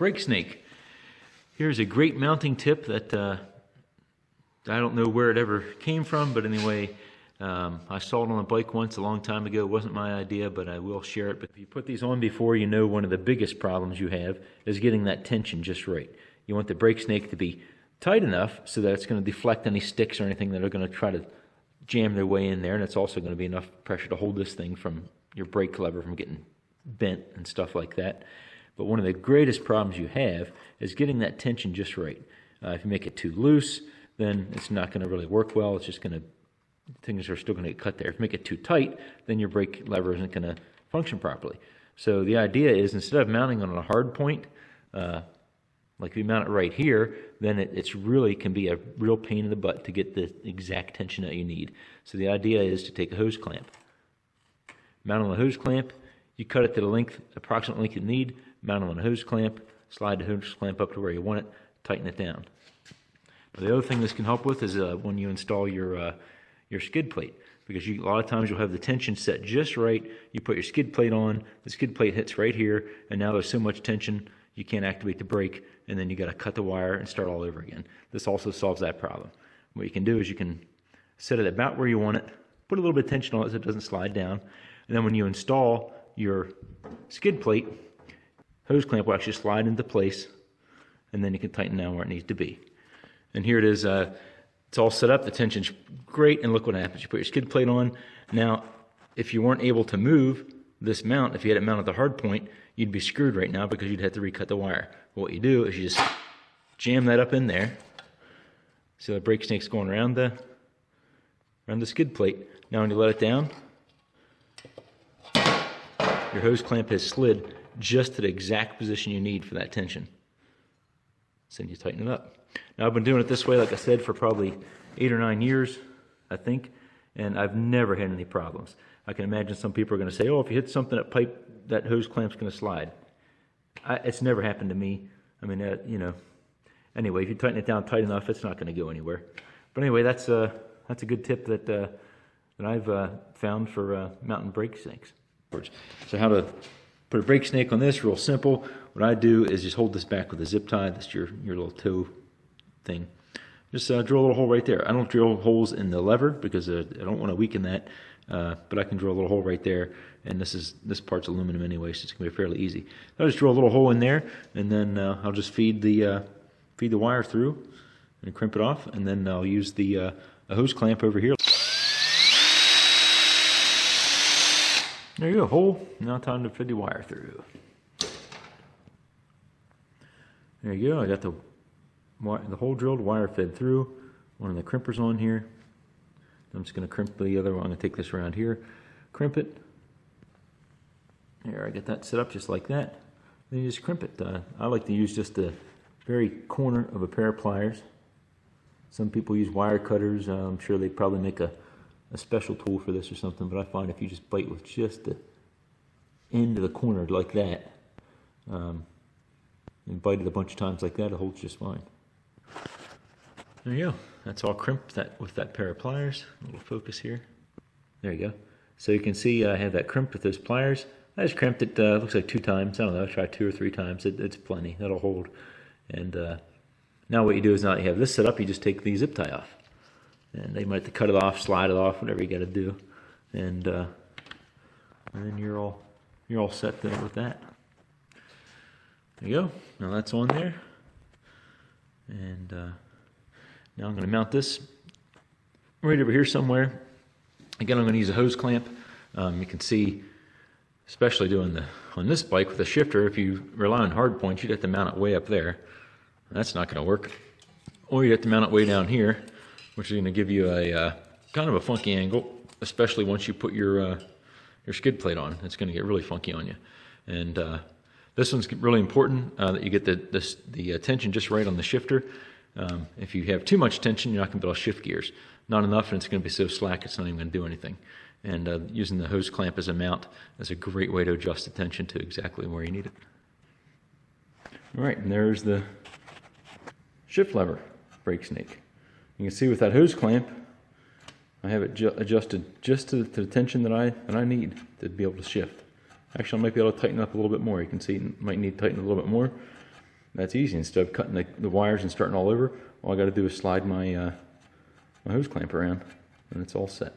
brake snake. Here's a great mounting tip that I don't know where it ever came from, but anyway, I saw it on a bike once a long time ago. It wasn't my idea, but I will share it. But if you put these on before, you know one of the biggest problems you have is getting that tension just right. You want the brake snake to be tight enough so that it's going to deflect any sticks or anything that are going to try to jam their way in there, and it's also going to be enough pressure to hold this thing from your brake lever from getting bent and stuff like that. But one of the greatest problems you have is getting that tension just right. If you make it too loose, then it's not going to really work well. It's just going to, things are still going to get cut there. If you make it too tight, then your brake lever isn't going to function properly. So the idea is, instead of mounting on a hard point, like if you mount it right here, then it's really can be a real pain in the butt to get the exact tension that you need. So the idea is to take a hose clamp, mount on the hose clamp, you cut it to the length, approximate length you need, mount it on a hose clamp, slide the hose clamp up to where you want it, tighten it down. Now, the other thing this can help with is when you install your skid plate, because a lot of times you'll have the tension set just right. You put your skid plate on, the skid plate hits right here, and now there's so much tension you can't activate the brake, and then you got to cut the wire and start all over again. This also solves that problem. What you can do is you can set it about where you want it, put a little bit of tension on it so it doesn't slide down, and then when you install your skid plate, hose clamp will actually slide into place, and then you can tighten down where it needs to be. And here it is. It's all set up. The tension's great, and look what happens. You put your skid plate on. Now, if you weren't able to move this mount, if you had it mounted at the hard point, you'd be screwed right now because you'd have to recut the wire. But what you do is you just jam that up in there. So the brake snake's going around the skid plate. Now when you let it down, your hose clamp has slid just to the exact position you need for that tension. So then you tighten it up. Now I've been doing it this way, like I said, for probably 8 or 9 years, I think, and I've never had any problems. I can imagine some people are going to say, oh, if you hit something at pipe, that hose clamp's going to slide. It's never happened to me. I mean, you know, anyway, if you tighten it down tight enough, it's not going to go anywhere. But anyway, that's a good tip that I've found for mounting brake snakes. So how to put a brake snake on this, real simple. What I do is just hold this back with a zip tie. That's your little toe thing. Just drill a little hole right there. I don't drill holes in the lever because I don't want to weaken that, but I can drill a little hole right there. And this part's aluminum anyway, so it's going to be fairly easy. I'll just drill a little hole in there, and then I'll just feed the wire through and crimp it off, and then I'll use a hose clamp over here. There you go, hole. Now time to feed the wire through. There you go. I got the hole drilled, wire fed through. One of the crimpers on here. I'm just going to crimp the other one. I'm going to take this around here, crimp it. There, I get that set up just like that. Then you just crimp it. I like to use just the very corner of a pair of pliers. Some people use wire cutters. I'm sure they probably make a special tool for this or something, but I find if you just bite with just the end of the corner like that, and bite it a bunch of times like that, it holds just fine. There you go. That's all crimped with that pair of pliers. A little focus here. There you go. So you can see I have that crimped with those pliers. I just crimped it, looks like 2 times. I don't know, try 2 or 3 times. It's plenty. That'll hold. And now what you do is, now that you have this set up, you just take the zip tie off. And they might have to cut it off, slide it off, whatever you got to do. And then you're all set there with that. There you go. Now that's on there. And now I'm going to mount this right over here somewhere. Again, I'm going to use a hose clamp. You can see, especially on this bike with a shifter, if you rely on hard points, you'd have to mount it way up there. That's not going to work. Or you have to mount it way down here, which is going to give you a kind of a funky angle, especially once you put your skid plate on. It's going to get really funky on you. And this one's really important that you get the tension just right on the shifter. If you have too much tension, you're not going to be able to shift gears. Not enough, and it's going to be so slack it's not even going to do anything. And using the hose clamp as a mount is a great way to adjust the tension to exactly where you need it. All right, and there's the shift lever brake snake. You can see with that hose clamp, I have it adjusted just to the tension that I need to be able to shift. Actually, I might be able to tighten up a little bit more. You can see it might need to tighten a little bit more. That's easy. Instead of cutting the wires and starting all over, all I got to do is slide my, my hose clamp around, and it's all set.